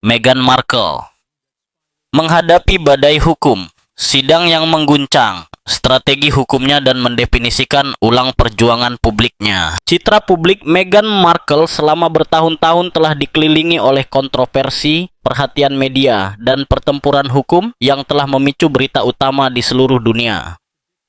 Meghan Markle menghadapi badai hukum, sidang yang mengguncang, strategi hukumnya dan mendefinisikan ulang perjuangan publiknya. Citra publik Meghan Markle selama bertahun-tahun telah dikelilingi oleh kontroversi, perhatian media, dan pertempuran hukum yang telah memicu berita utama di seluruh dunia.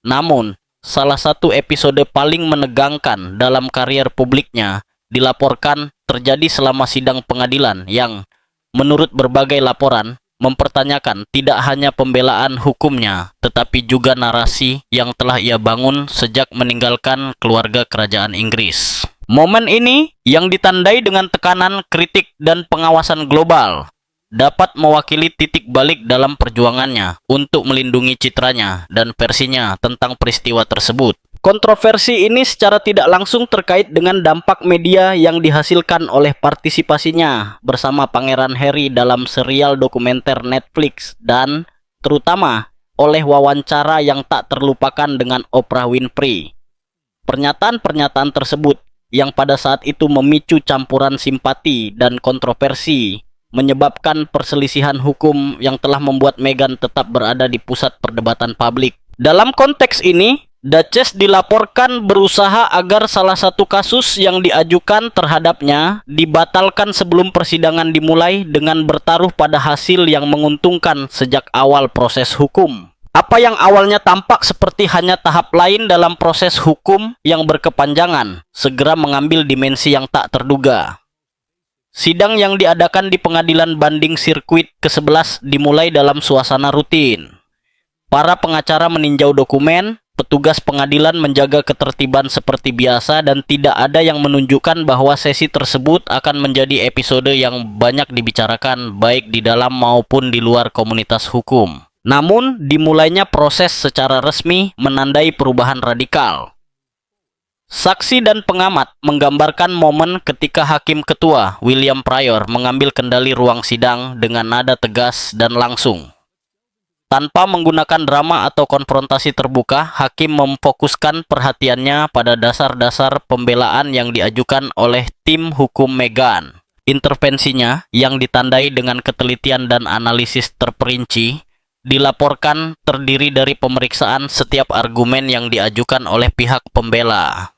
Namun, salah satu episode paling menegangkan dalam karier publiknya dilaporkan terjadi selama sidang pengadilan yang, menurut berbagai laporan, mempertanyakan tidak hanya pembelaan hukumnya, tetapi juga narasi yang telah ia bangun sejak meninggalkan keluarga kerajaan Inggris. Momen ini, yang ditandai dengan tekanan, kritik, dan pengawasan global, dapat mewakili titik balik dalam perjuangannya untuk melindungi citranya dan versinya tentang peristiwa tersebut. Kontroversi ini secara tidak langsung terkait dengan dampak media yang dihasilkan oleh partisipasinya bersama Pangeran Harry dalam serial dokumenter Netflix dan terutama oleh wawancara yang tak terlupakan dengan Oprah Winfrey. Pernyataan-pernyataan tersebut yang pada saat itu memicu campuran simpati dan kontroversi menyebabkan perselisihan hukum yang telah membuat Meghan tetap berada di pusat perdebatan publik. Dalam konteks ini, Duchess dilaporkan berusaha agar salah satu kasus yang diajukan terhadapnya dibatalkan sebelum persidangan dimulai dengan bertaruh pada hasil yang menguntungkan sejak awal proses hukum. Apa yang awalnya tampak seperti hanya tahap lain dalam proses hukum yang berkepanjangan, segera mengambil dimensi yang tak terduga. Sidang yang diadakan di Pengadilan Banding Sirkuit ke-11 dimulai dalam suasana rutin. Para pengacara meninjau dokumen, petugas pengadilan menjaga ketertiban seperti biasa dan tidak ada yang menunjukkan bahwa sesi tersebut akan menjadi episode yang banyak dibicarakan baik di dalam maupun di luar komunitas hukum. Namun, dimulainya proses secara resmi menandai perubahan radikal. Saksi dan pengamat menggambarkan momen ketika Hakim Ketua William Pryor mengambil kendali ruang sidang dengan nada tegas dan langsung. Tanpa menggunakan drama atau konfrontasi terbuka, hakim memfokuskan perhatiannya pada dasar-dasar pembelaan yang diajukan oleh tim hukum Meghan. Intervensinya, yang ditandai dengan ketelitian dan analisis terperinci, dilaporkan terdiri dari pemeriksaan setiap argumen yang diajukan oleh pihak pembela.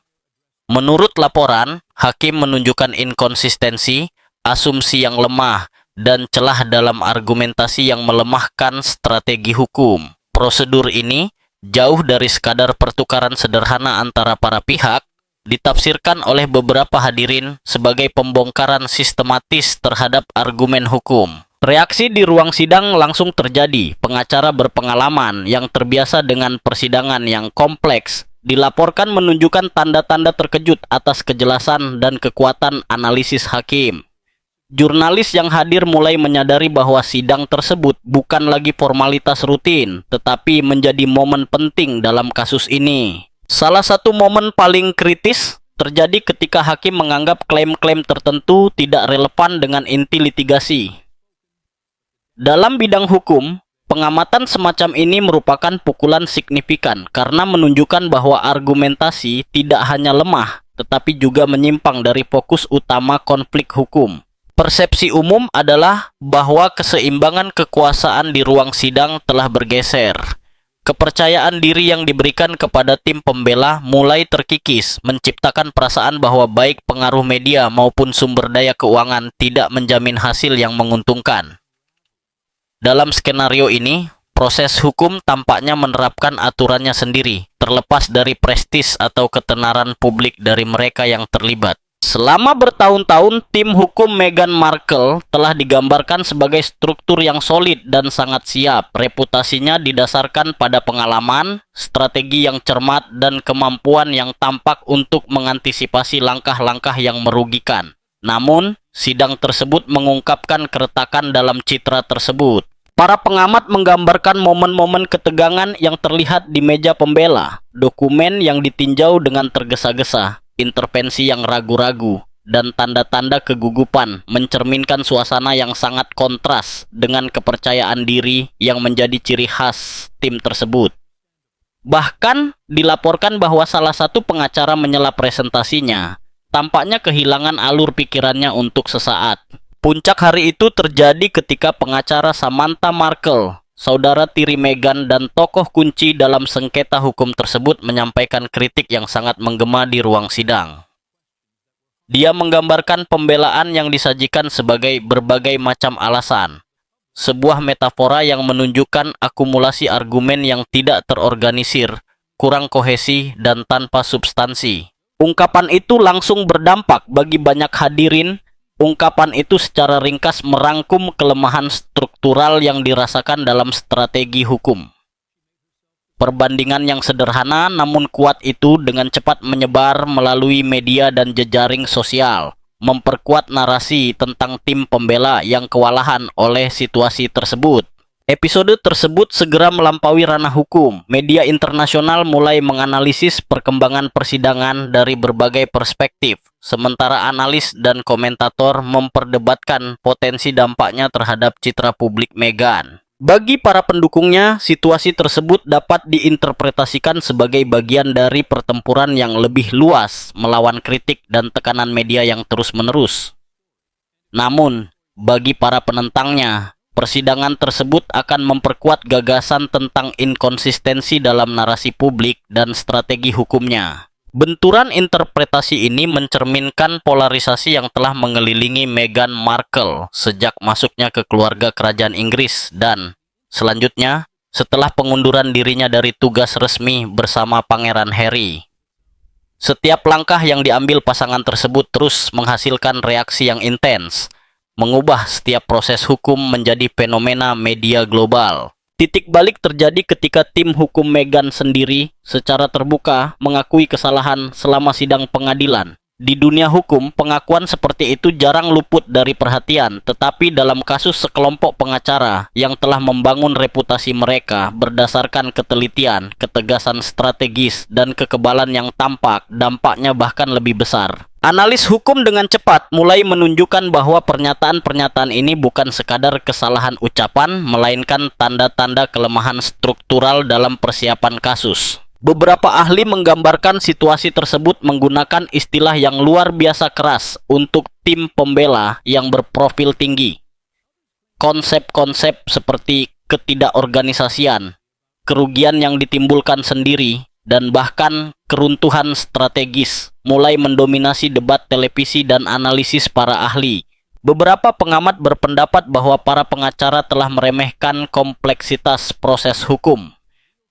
Menurut laporan, hakim menunjukkan inkonsistensi, asumsi yang lemah, dan celah dalam argumentasi yang melemahkan strategi hukum. Prosedur ini, jauh dari sekadar pertukaran sederhana antara para pihak, ditafsirkan oleh beberapa hadirin sebagai pembongkaran sistematis terhadap argumen hukum. Reaksi di ruang sidang langsung terjadi. Pengacara berpengalaman yang terbiasa dengan persidangan yang kompleks dilaporkan menunjukkan tanda-tanda terkejut atas kejelasan dan kekuatan analisis hakim. Jurnalis yang hadir mulai menyadari bahwa sidang tersebut bukan lagi formalitas rutin, tetapi menjadi momen penting dalam kasus ini. Salah satu momen paling kritis terjadi ketika hakim menganggap klaim-klaim tertentu tidak relevan dengan inti litigasi. Dalam bidang hukum, pengamatan semacam ini merupakan pukulan signifikan karena menunjukkan bahwa argumentasi tidak hanya lemah, tetapi juga menyimpang dari fokus utama konflik hukum. Persepsi umum adalah bahwa keseimbangan kekuasaan di ruang sidang telah bergeser. Kepercayaan diri yang diberikan kepada tim pembela mulai terkikis, menciptakan perasaan bahwa baik pengaruh media maupun sumber daya keuangan tidak menjamin hasil yang menguntungkan. Dalam skenario ini, proses hukum tampaknya menerapkan aturannya sendiri, terlepas dari prestis atau ketenaran publik dari mereka yang terlibat. Selama bertahun-tahun, tim hukum Meghan Markle telah digambarkan sebagai struktur yang solid dan sangat siap. Reputasinya didasarkan pada pengalaman, strategi yang cermat, dan kemampuan yang tampak untuk mengantisipasi langkah-langkah yang merugikan. Namun, sidang tersebut mengungkapkan keretakan dalam citra tersebut. Para pengamat menggambarkan momen-momen ketegangan yang terlihat di meja pembela, dokumen yang ditinjau dengan tergesa-gesa, intervensi yang ragu-ragu, dan tanda-tanda kegugupan mencerminkan suasana yang sangat kontras dengan kepercayaan diri yang menjadi ciri khas tim tersebut. Bahkan dilaporkan bahwa salah satu pengacara menyela presentasinya, tampaknya kehilangan alur pikirannya untuk sesaat. Puncak hari itu terjadi ketika pengacara Samantha Markle, saudara tiri Meghan dan tokoh kunci dalam sengketa hukum tersebut menyampaikan kritik yang sangat menggema di ruang sidang. Dia menggambarkan pembelaan yang disajikan sebagai berbagai macam alasan. Sebuah metafora yang menunjukkan akumulasi argumen yang tidak terorganisir, kurang kohesi, dan tanpa substansi. Ungkapan itu langsung berdampak bagi banyak hadirin. Ungkapan itu secara ringkas merangkum kelemahan struktural yang dirasakan dalam strategi hukum. Perbandingan yang sederhana namun kuat itu dengan cepat menyebar melalui media dan jejaring sosial, memperkuat narasi tentang tim pembela yang kewalahan oleh situasi tersebut. Episode tersebut segera melampaui ranah hukum. Media internasional mulai menganalisis perkembangan persidangan dari berbagai perspektif, sementara analis dan komentator memperdebatkan potensi dampaknya terhadap citra publik Meghan. Bagi para pendukungnya, situasi tersebut dapat diinterpretasikan sebagai bagian dari pertempuran yang lebih luas melawan kritik dan tekanan media yang terus-menerus. Namun, bagi para penentangnya, persidangan tersebut akan memperkuat gagasan tentang inkonsistensi dalam narasi publik dan strategi hukumnya. Benturan interpretasi ini mencerminkan polarisasi yang telah mengelilingi Meghan Markle sejak masuknya ke keluarga kerajaan Inggris dan, selanjutnya, setelah pengunduran dirinya dari tugas resmi bersama Pangeran Harry. Setiap langkah yang diambil pasangan tersebut terus menghasilkan reaksi yang intens, mengubah setiap proses hukum menjadi fenomena media global. Titik balik terjadi ketika tim hukum Meghan sendiri secara terbuka mengakui kesalahan selama sidang pengadilan. Di dunia hukum, pengakuan seperti itu jarang luput dari perhatian, tetapi dalam kasus sekelompok pengacara yang telah membangun reputasi mereka berdasarkan ketelitian, ketegasan strategis, dan kekebalan yang tampak, dampaknya bahkan lebih besar. Analis hukum dengan cepat mulai menunjukkan bahwa pernyataan-pernyataan ini bukan sekadar kesalahan ucapan, melainkan tanda-tanda kelemahan struktural dalam persiapan kasus. Beberapa ahli menggambarkan situasi tersebut menggunakan istilah yang luar biasa keras untuk tim pembela yang berprofil tinggi. Konsep-konsep seperti ketidakorganisasian, kerugian yang ditimbulkan sendiri, dan bahkan keruntuhan strategis mulai mendominasi debat televisi dan analisis para ahli. Beberapa pengamat berpendapat bahwa para pengacara telah meremehkan kompleksitas proses hukum,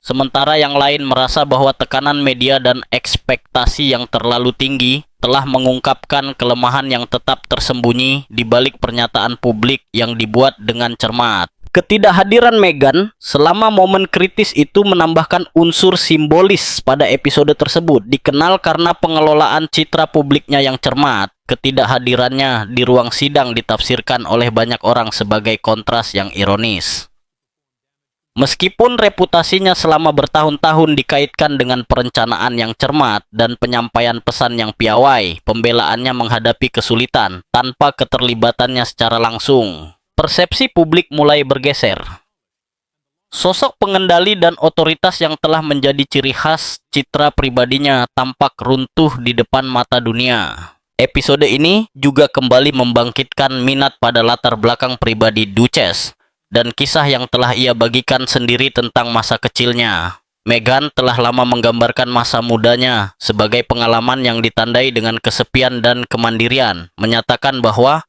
sementara yang lain merasa bahwa tekanan media dan ekspektasi yang terlalu tinggi telah mengungkapkan kelemahan yang tetap tersembunyi di balik pernyataan publik yang dibuat dengan cermat. Ketidakhadiran Meghan selama momen kritis itu menambahkan unsur simbolis pada episode tersebut. Dikenal karena pengelolaan citra publiknya yang cermat, ketidakhadirannya di ruang sidang ditafsirkan oleh banyak orang sebagai kontras yang ironis. Meskipun reputasinya selama bertahun-tahun dikaitkan dengan perencanaan yang cermat dan penyampaian pesan yang piawai, pembelaannya menghadapi kesulitan tanpa keterlibatannya secara langsung. Persepsi publik mulai bergeser. Sosok pengendali dan otoritas yang telah menjadi ciri khas citra pribadinya tampak runtuh di depan mata dunia. Episode ini juga kembali membangkitkan minat pada latar belakang pribadi Duchess dan kisah yang telah ia bagikan sendiri tentang masa kecilnya. Meghan telah lama menggambarkan masa mudanya sebagai pengalaman yang ditandai dengan kesepian dan kemandirian, menyatakan bahwa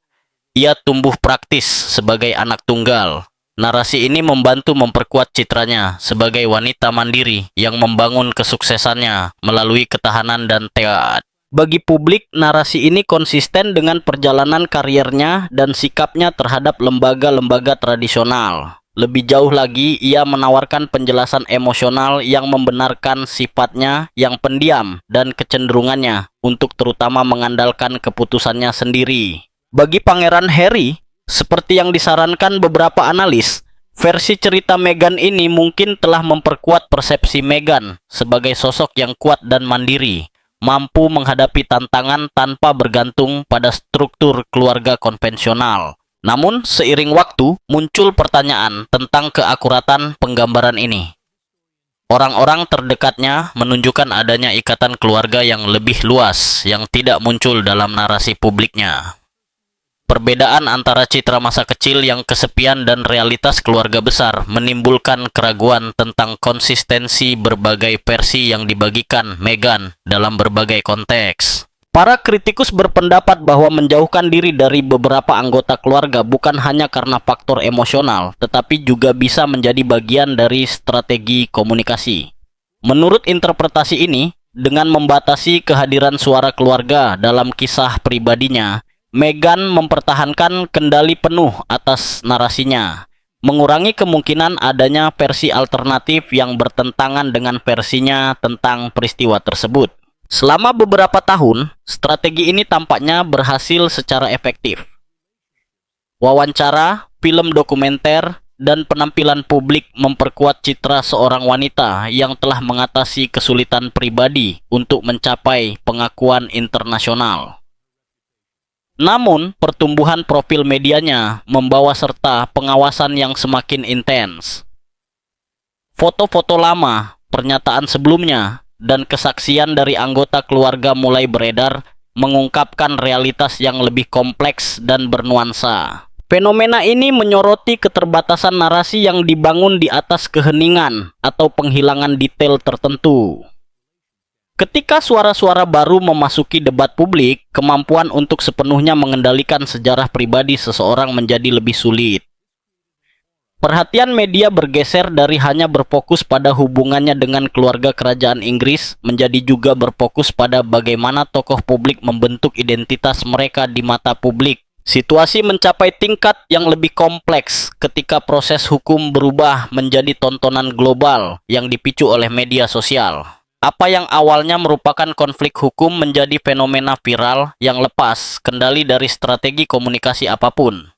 ia tumbuh praktis sebagai anak tunggal. Narasi ini membantu memperkuat citranya sebagai wanita mandiri yang membangun kesuksesannya melalui ketahanan dan tekad. Bagi publik, narasi ini konsisten dengan perjalanan karirnya dan sikapnya terhadap lembaga-lembaga tradisional. Lebih jauh lagi, ia menawarkan penjelasan emosional yang membenarkan sifatnya yang pendiam dan kecenderungannya untuk terutama mengandalkan keputusannya sendiri. Bagi Pangeran Harry, seperti yang disarankan beberapa analis, versi cerita Meghan ini mungkin telah memperkuat persepsi Meghan sebagai sosok yang kuat dan mandiri, mampu menghadapi tantangan tanpa bergantung pada struktur keluarga konvensional. Namun, seiring waktu, muncul pertanyaan tentang keakuratan penggambaran ini. Orang-orang terdekatnya menunjukkan adanya ikatan keluarga yang lebih luas yang tidak muncul dalam narasi publiknya. Perbedaan antara citra masa kecil yang kesepian dan realitas keluarga besar menimbulkan keraguan tentang konsistensi berbagai versi yang dibagikan Meghan dalam berbagai konteks. Para kritikus berpendapat bahwa menjauhkan diri dari beberapa anggota keluarga bukan hanya karena faktor emosional, tetapi juga bisa menjadi bagian dari strategi komunikasi. Menurut interpretasi ini, dengan membatasi kehadiran suara keluarga dalam kisah pribadinya, Meghan mempertahankan kendali penuh atas narasinya, mengurangi kemungkinan adanya versi alternatif yang bertentangan dengan versinya tentang peristiwa tersebut. Selama beberapa tahun, strategi ini tampaknya berhasil secara efektif. Wawancara, film dokumenter, dan penampilan publik memperkuat citra seorang wanita yang telah mengatasi kesulitan pribadi untuk mencapai pengakuan internasional. Namun, pertumbuhan profil medianya membawa serta pengawasan yang semakin intens. Foto-foto lama, pernyataan sebelumnya, dan kesaksian dari anggota keluarga mulai beredar, mengungkapkan realitas yang lebih kompleks dan bernuansa. Fenomena ini menyoroti keterbatasan narasi yang dibangun di atas keheningan atau penghilangan detail tertentu. Ketika suara-suara baru memasuki debat publik, kemampuan untuk sepenuhnya mengendalikan sejarah pribadi seseorang menjadi lebih sulit. Perhatian media bergeser dari hanya berfokus pada hubungannya dengan keluarga kerajaan Inggris, menjadi juga berfokus pada bagaimana tokoh publik membentuk identitas mereka di mata publik. Situasi mencapai tingkat yang lebih kompleks ketika proses hukum berubah menjadi tontonan global yang dipicu oleh media sosial. Apa yang awalnya merupakan konflik hukum menjadi fenomena viral yang lepas kendali dari strategi komunikasi apapun.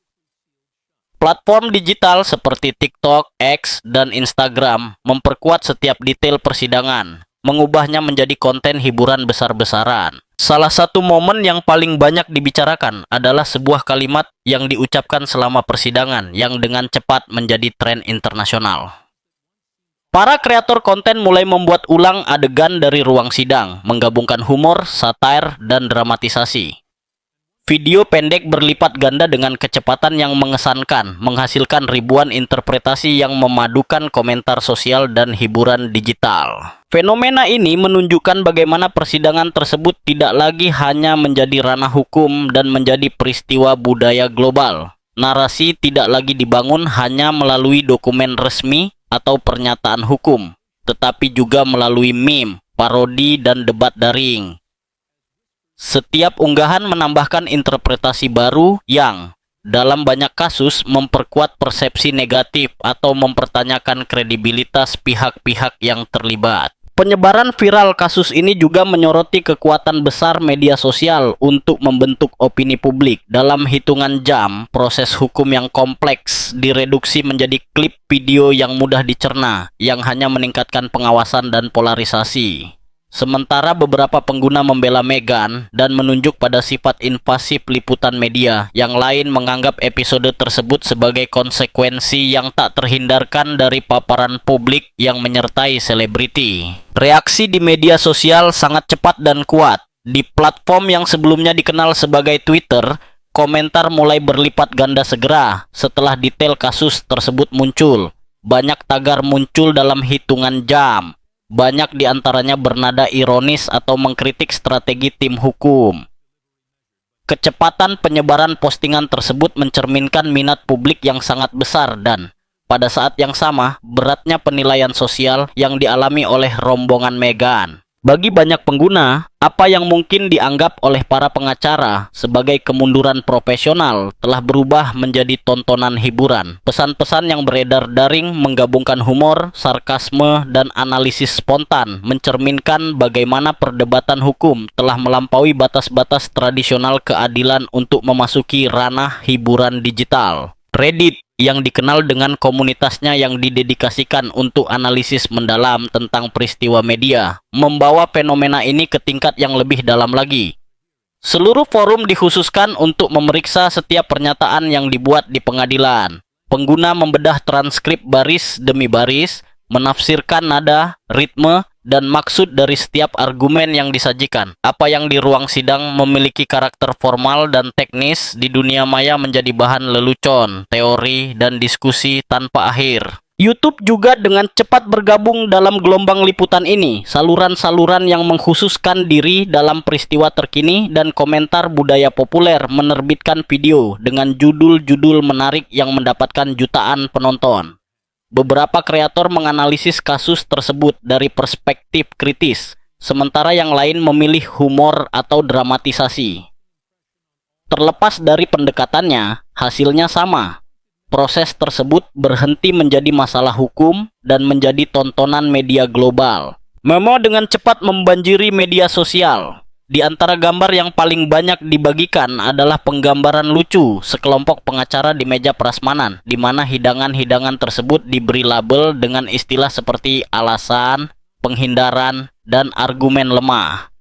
Platform digital seperti TikTok, X, dan Instagram memperkuat setiap detail persidangan, mengubahnya menjadi konten hiburan besar-besaran. Salah satu momen yang paling banyak dibicarakan adalah sebuah kalimat yang diucapkan selama persidangan yang dengan cepat menjadi tren internasional. Para kreator konten mulai membuat ulang adegan dari ruang sidang, menggabungkan humor, satair, dan dramatisasi. Video pendek berlipat ganda dengan kecepatan yang mengesankan, menghasilkan ribuan interpretasi yang memadukan komentar sosial dan hiburan digital. Fenomena ini menunjukkan bagaimana persidangan tersebut tidak lagi hanya menjadi ranah hukum dan menjadi peristiwa budaya global. Narasi tidak lagi dibangun hanya melalui dokumen resmi atau pernyataan hukum, tetapi juga melalui meme, parodi, dan debat daring. Setiap unggahan menambahkan interpretasi baru yang, dalam banyak kasus, memperkuat persepsi negatif atau mempertanyakan kredibilitas pihak-pihak yang terlibat. Penyebaran viral kasus ini juga menyoroti kekuatan besar media sosial untuk membentuk opini publik. Dalam hitungan jam, proses hukum yang kompleks direduksi menjadi klip video yang mudah dicerna, yang hanya meningkatkan pengawasan dan polarisasi. Sementara beberapa pengguna membela Meghan dan menunjuk pada sifat invasif liputan media, yang lain menganggap episode tersebut sebagai konsekuensi yang tak terhindarkan dari paparan publik yang menyertai selebriti. Reaksi di media sosial sangat cepat dan kuat. Di platform yang sebelumnya dikenal sebagai Twitter, komentar mulai berlipat ganda segera setelah detail kasus tersebut muncul. Banyak tagar muncul dalam hitungan jam. Banyak di antaranya bernada ironis atau mengkritik strategi tim hukum. Kecepatan penyebaran postingan tersebut mencerminkan minat publik yang sangat besar dan, pada saat yang sama, beratnya penilaian sosial yang dialami oleh rombongan Meghan. Bagi banyak pengguna, apa yang mungkin dianggap oleh para pengacara sebagai kemunduran profesional telah berubah menjadi tontonan hiburan. Pesan-pesan yang beredar daring menggabungkan humor, sarkasme, dan analisis spontan, mencerminkan bagaimana perdebatan hukum telah melampaui batas-batas tradisional keadilan untuk memasuki ranah hiburan digital. Reddit, yang dikenal dengan komunitasnya yang didedikasikan untuk analisis mendalam tentang peristiwa media, membawa fenomena ini ke tingkat yang lebih dalam lagi. Seluruh forum dikhususkan untuk memeriksa setiap pernyataan yang dibuat di pengadilan. Pengguna membedah transkrip baris demi baris, menafsirkan nada, ritme, dan maksud dari setiap argumen yang disajikan. Apa yang di ruang sidang memiliki karakter formal dan teknis, di dunia maya menjadi bahan lelucon, teori, dan diskusi tanpa akhir. YouTube juga dengan cepat bergabung dalam gelombang liputan ini. Saluran-saluran yang mengkhususkan diri dalam peristiwa terkini dan komentar budaya populer menerbitkan video dengan judul-judul menarik yang mendapatkan jutaan penonton. Beberapa kreator menganalisis kasus tersebut dari perspektif kritis, sementara yang lain memilih humor atau dramatisasi. Terlepas dari pendekatannya, hasilnya sama. Proses tersebut berhenti menjadi masalah hukum dan menjadi tontonan media global. Memo dengan cepat membanjiri media sosial. Di antara gambar yang paling banyak dibagikan adalah penggambaran lucu sekelompok pengacara di meja prasmanan, di mana hidangan-hidangan tersebut diberi label dengan istilah seperti alasan, penghindaran, dan argumen lemah.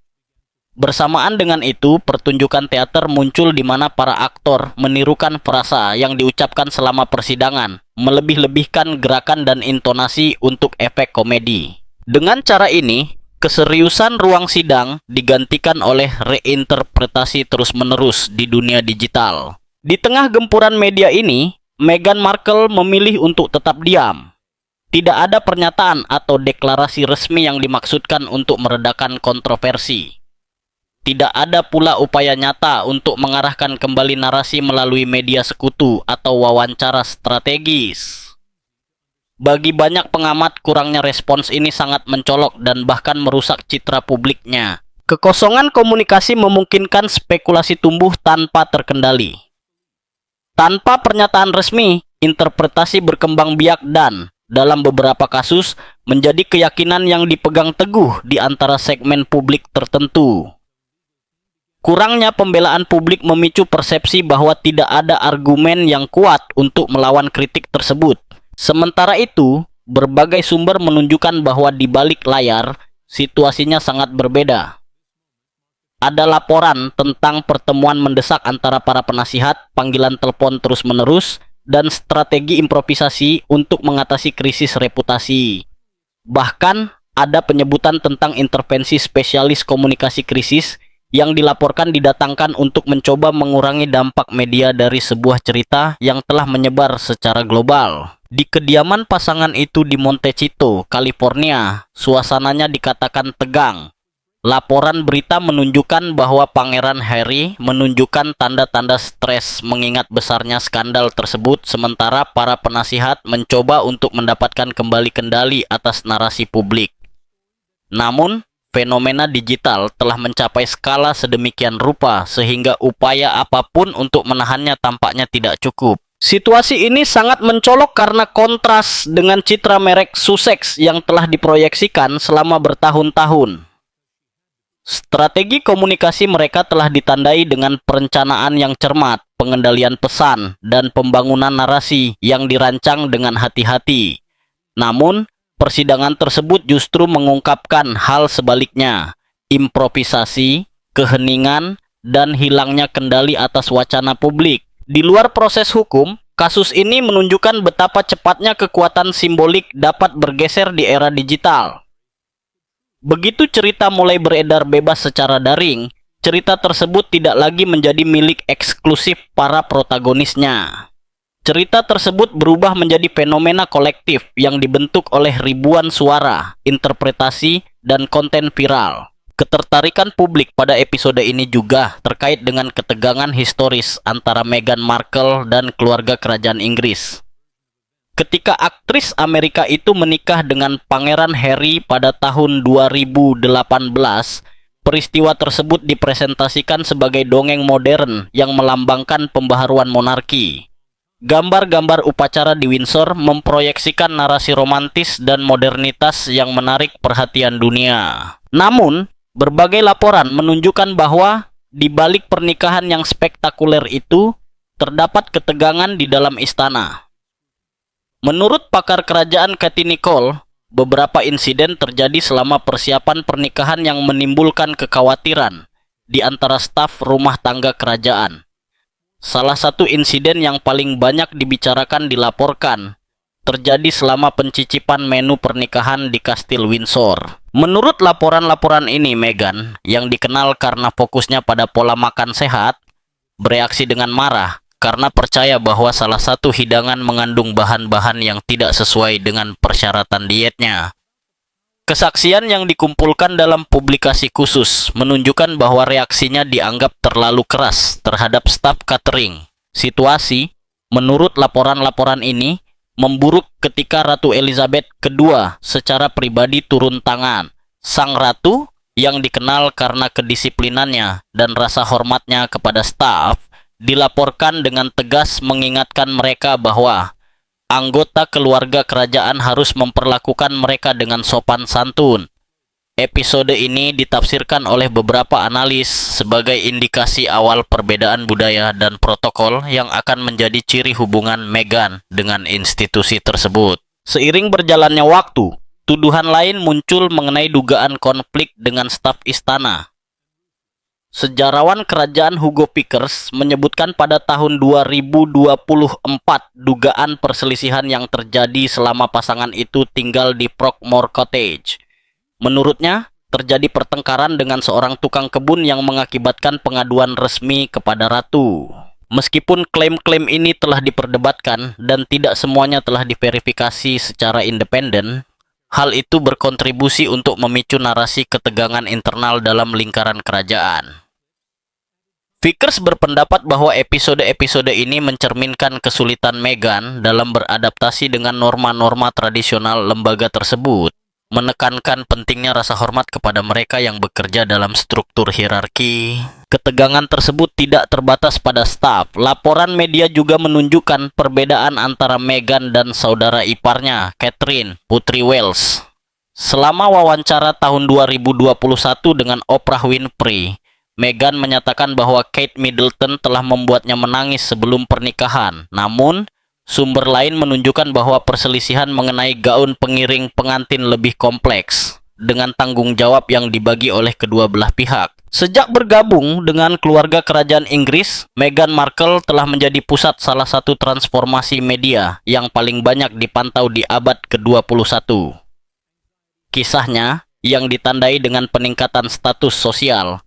Bersamaan dengan itu, pertunjukan teater muncul di mana para aktor menirukan frasa yang diucapkan selama persidangan, melebih-lebihkan gerakan dan intonasi untuk efek komedi. Dengan cara ini, keseriusan ruang sidang digantikan oleh reinterpretasi terus-menerus di dunia digital. Di tengah gempuran media ini, Meghan Markle memilih untuk tetap diam. Tidak ada pernyataan atau deklarasi resmi yang dimaksudkan untuk meredakan kontroversi. Tidak ada pula upaya nyata untuk mengarahkan kembali narasi melalui media sekutu atau wawancara strategis. Bagi banyak pengamat, kurangnya respons ini sangat mencolok dan bahkan merusak citra publiknya. Kekosongan komunikasi memungkinkan spekulasi tumbuh tanpa terkendali. Tanpa pernyataan resmi, interpretasi berkembang biak dan, dalam beberapa kasus, menjadi keyakinan yang dipegang teguh di antara segmen publik tertentu. Kurangnya pembelaan publik memicu persepsi bahwa tidak ada argumen yang kuat untuk melawan kritik tersebut. Sementara itu, berbagai sumber menunjukkan bahwa di balik layar, situasinya sangat berbeda. Ada laporan tentang pertemuan mendesak antara para penasihat, panggilan telepon terus-menerus, dan strategi improvisasi untuk mengatasi krisis reputasi. Bahkan, ada penyebutan tentang intervensi spesialis komunikasi krisis yang dilaporkan didatangkan untuk mencoba mengurangi dampak media dari sebuah cerita yang telah menyebar secara global. Di kediaman pasangan itu di Montecito, California, suasananya dikatakan tegang. Laporan berita menunjukkan bahwa Pangeran Harry menunjukkan tanda-tanda stres mengingat besarnya skandal tersebut, sementara para penasihat mencoba untuk mendapatkan kembali kendali atas narasi publik. Namun, fenomena digital telah mencapai skala sedemikian rupa sehingga upaya apapun untuk menahannya tampaknya tidak cukup. Situasi ini sangat mencolok karena kontras dengan citra merek Sussex yang telah diproyeksikan selama bertahun-tahun. Strategi komunikasi mereka telah ditandai dengan perencanaan yang cermat, pengendalian pesan, dan pembangunan narasi yang dirancang dengan hati-hati. Namun, persidangan tersebut justru mengungkapkan hal sebaliknya, improvisasi, keheningan, dan hilangnya kendali atas wacana publik. Di luar proses hukum, kasus ini menunjukkan betapa cepatnya kekuatan simbolik dapat bergeser di era digital. Begitu cerita mulai beredar bebas secara daring, cerita tersebut tidak lagi menjadi milik eksklusif para protagonisnya. Cerita tersebut berubah menjadi fenomena kolektif yang dibentuk oleh ribuan suara, interpretasi, dan konten viral. Ketertarikan publik pada episode ini juga terkait dengan ketegangan historis antara Meghan Markle dan keluarga kerajaan Inggris. Ketika aktris Amerika itu menikah dengan Pangeran Harry pada tahun 2018, peristiwa tersebut dipresentasikan sebagai dongeng modern yang melambangkan pembaharuan monarki. Gambar-gambar upacara di Windsor memproyeksikan narasi romantis dan modernitas yang menarik perhatian dunia. Namun, berbagai laporan menunjukkan bahwa di balik pernikahan yang spektakuler itu, terdapat ketegangan di dalam istana. Menurut pakar kerajaan Katie Nicholl, beberapa insiden terjadi selama persiapan pernikahan yang menimbulkan kekhawatiran di antara staf rumah tangga kerajaan. Salah satu insiden yang paling banyak dibicarakan dilaporkan terjadi selama pencicipan menu pernikahan di Kastil Windsor. Menurut laporan-laporan ini, Meghan, yang dikenal karena fokusnya pada pola makan sehat, bereaksi dengan marah karena percaya bahwa salah satu hidangan mengandung bahan-bahan yang tidak sesuai dengan persyaratan dietnya. Kesaksian yang dikumpulkan dalam publikasi khusus menunjukkan bahwa reaksinya dianggap terlalu keras terhadap staf catering. Situasi, menurut laporan-laporan ini, memburuk ketika Ratu Elizabeth II secara pribadi turun tangan. Sang ratu, yang dikenal karena kedisiplinannya dan rasa hormatnya kepada staf, dilaporkan dengan tegas mengingatkan mereka bahwa anggota keluarga kerajaan harus memperlakukan mereka dengan sopan santun. Episode ini ditafsirkan oleh beberapa analis sebagai indikasi awal perbedaan budaya dan protokol yang akan menjadi ciri hubungan Meghan dengan institusi tersebut. Seiring berjalannya waktu, tuduhan lain muncul mengenai dugaan konflik dengan staf istana. Sejarawan kerajaan Hugo Vickers menyebutkan pada tahun 2024 dugaan perselisihan yang terjadi selama pasangan itu tinggal di Frogmore Cottage. Menurutnya, terjadi pertengkaran dengan seorang tukang kebun yang mengakibatkan pengaduan resmi kepada ratu. Meskipun klaim-klaim ini telah diperdebatkan dan tidak semuanya telah diverifikasi secara independen, hal itu berkontribusi untuk memicu narasi ketegangan internal dalam lingkaran kerajaan. Vickers berpendapat bahwa episode-episode ini mencerminkan kesulitan Meghan dalam beradaptasi dengan norma-norma tradisional lembaga tersebut, menekankan pentingnya rasa hormat kepada mereka yang bekerja dalam struktur hierarki. Ketegangan tersebut tidak terbatas pada staf. Laporan media juga menunjukkan perbedaan antara Meghan dan saudara iparnya, Catherine, Putri Wales. Selama wawancara tahun 2021 dengan Oprah Winfrey, Meghan menyatakan bahwa Kate Middleton telah membuatnya menangis sebelum pernikahan. Namun, sumber lain menunjukkan bahwa perselisihan mengenai gaun pengiring pengantin lebih kompleks, dengan tanggung jawab yang dibagi oleh kedua belah pihak. Sejak bergabung dengan keluarga kerajaan Inggris, Meghan Markle telah menjadi pusat salah satu transformasi media yang paling banyak dipantau di abad ke-21. Kisahnya, yang ditandai dengan peningkatan status sosial,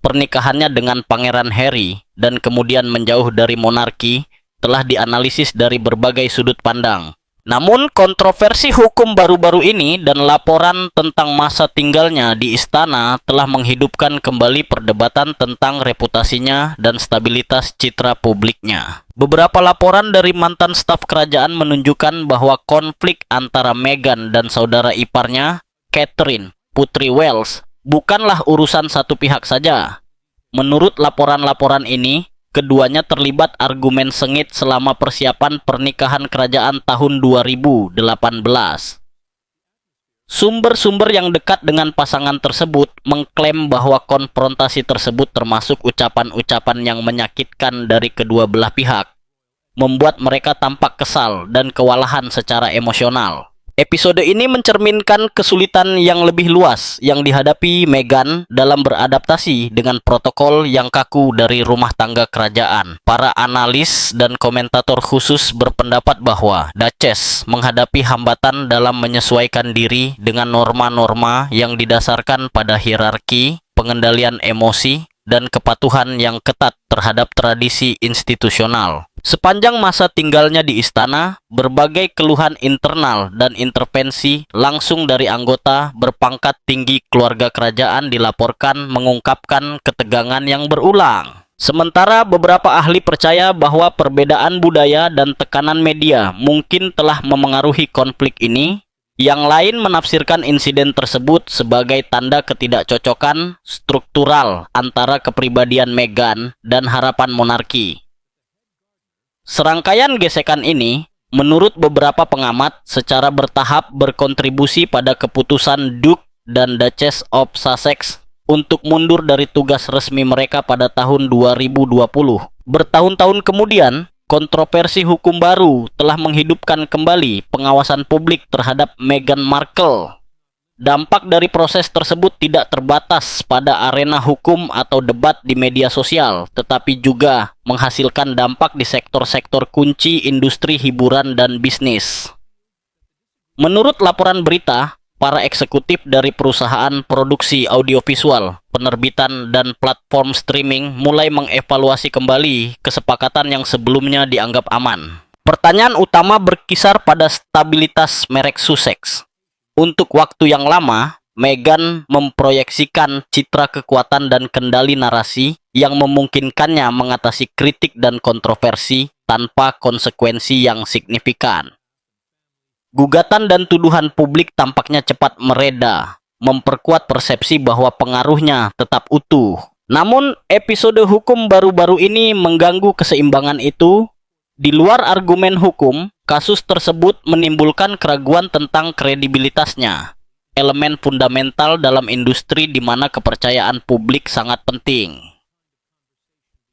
pernikahannya dengan Pangeran Harry, dan kemudian menjauh dari monarki, telah dianalisis dari berbagai sudut pandang. Namun, kontroversi hukum baru-baru ini dan laporan tentang masa tinggalnya di istana telah menghidupkan kembali perdebatan tentang reputasinya dan stabilitas citra publiknya. Beberapa laporan dari mantan staf kerajaan menunjukkan bahwa konflik antara Meghan dan saudara iparnya, Catherine, Putri Wales, bukanlah urusan satu pihak saja. Menurut laporan-laporan ini, keduanya terlibat argumen sengit selama persiapan pernikahan kerajaan tahun 2018. Sumber-sumber yang dekat dengan pasangan tersebut mengklaim bahwa konfrontasi tersebut termasuk ucapan-ucapan yang menyakitkan dari kedua belah pihak, membuat mereka tampak kesal dan kewalahan secara emosional. Episode ini mencerminkan kesulitan yang lebih luas yang dihadapi Meghan dalam beradaptasi dengan protokol yang kaku dari rumah tangga kerajaan. Para analis dan komentator khusus berpendapat bahwa Duchess menghadapi hambatan dalam menyesuaikan diri dengan norma-norma yang didasarkan pada hierarki, pengendalian emosi, dan kepatuhan yang ketat terhadap tradisi institusional. Sepanjang masa tinggalnya di istana, berbagai keluhan internal dan intervensi langsung dari anggota berpangkat tinggi keluarga kerajaan dilaporkan mengungkapkan ketegangan yang berulang. Sementara beberapa ahli percaya bahwa perbedaan budaya dan tekanan media mungkin telah memengaruhi konflik ini, yang lain menafsirkan insiden tersebut sebagai tanda ketidakcocokan struktural antara kepribadian Meghan dan harapan monarki. Serangkaian gesekan ini, menurut beberapa pengamat, secara bertahap berkontribusi pada keputusan Duke dan Duchess of Sussex untuk mundur dari tugas resmi mereka pada tahun 2020. Bertahun-tahun kemudian, kontroversi hukum baru telah menghidupkan kembali pengawasan publik terhadap Meghan Markle. Dampak dari proses tersebut tidak terbatas pada arena hukum atau debat di media sosial, tetapi juga menghasilkan dampak di sektor-sektor kunci industri hiburan dan bisnis. Menurut laporan berita, para eksekutif dari perusahaan produksi audiovisual, penerbitan, dan platform streaming mulai mengevaluasi kembali kesepakatan yang sebelumnya dianggap aman. Pertanyaan utama berkisar pada stabilitas merek Sussex. Untuk waktu yang lama, Meghan memproyeksikan citra kekuatan dan kendali narasi yang memungkinkannya mengatasi kritik dan kontroversi tanpa konsekuensi yang signifikan. Gugatan dan tuduhan publik tampaknya cepat mereda, memperkuat persepsi bahwa pengaruhnya tetap utuh. Namun, episode hukum baru-baru ini mengganggu keseimbangan itu. Di luar argumen hukum, kasus tersebut menimbulkan keraguan tentang kredibilitasnya, elemen fundamental dalam industri di mana kepercayaan publik sangat penting.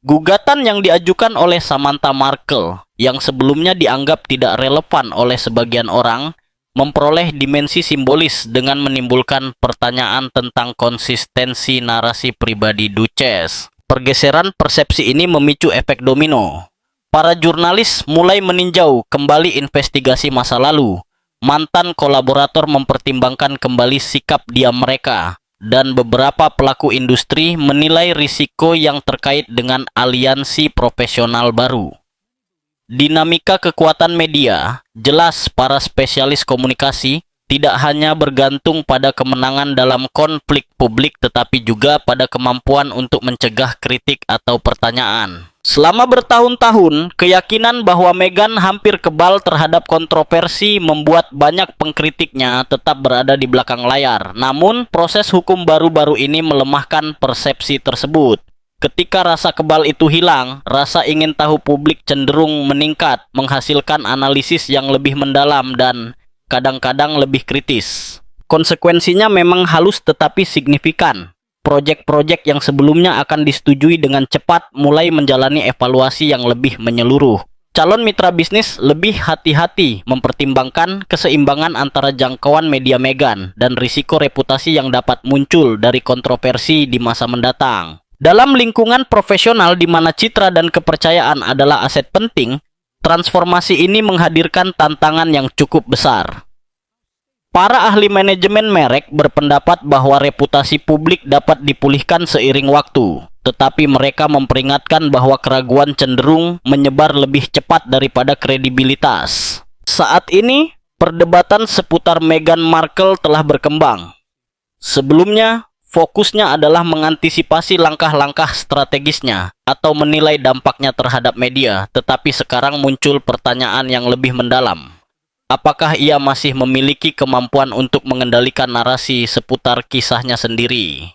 Gugatan yang diajukan oleh Samantha Markle, yang sebelumnya dianggap tidak relevan oleh sebagian orang, memperoleh dimensi simbolis dengan menimbulkan pertanyaan tentang konsistensi narasi pribadi Duchess. Pergeseran persepsi ini memicu efek domino. Para jurnalis mulai meninjau kembali investigasi masa lalu. Mantan kolaborator mempertimbangkan kembali sikap diam mereka, dan beberapa pelaku industri menilai risiko yang terkait dengan aliansi profesional baru. Dinamika kekuatan media, jelas para spesialis komunikasi, tidak hanya bergantung pada kemenangan dalam konflik publik tetapi juga pada kemampuan untuk mencegah kritik atau pertanyaan. Selama bertahun-tahun, keyakinan bahwa Meghan hampir kebal terhadap kontroversi membuat banyak pengkritiknya tetap berada di belakang layar. Namun, proses hukum baru-baru ini melemahkan persepsi tersebut. Ketika rasa kebal itu hilang, rasa ingin tahu publik cenderung meningkat, menghasilkan analisis yang lebih mendalam dan kadang-kadang lebih kritis. Konsekuensinya memang halus tetapi signifikan. Proyek-proyek yang sebelumnya akan disetujui dengan cepat mulai menjalani evaluasi yang lebih menyeluruh. Calon mitra bisnis lebih hati-hati mempertimbangkan keseimbangan antara jangkauan media Meghan dan risiko reputasi yang dapat muncul dari kontroversi di masa mendatang. Dalam lingkungan profesional di mana citra dan kepercayaan adalah aset penting, transformasi ini menghadirkan tantangan yang cukup besar. Para ahli manajemen merek berpendapat bahwa reputasi publik dapat dipulihkan seiring waktu, tetapi mereka memperingatkan bahwa keraguan cenderung menyebar lebih cepat daripada kredibilitas. Saat ini, perdebatan seputar Meghan Markle telah berkembang. Sebelumnya, fokusnya adalah mengantisipasi langkah-langkah strategisnya atau menilai dampaknya terhadap media, tetapi sekarang muncul pertanyaan yang lebih mendalam. Apakah ia masih memiliki kemampuan untuk mengendalikan narasi seputar kisahnya sendiri?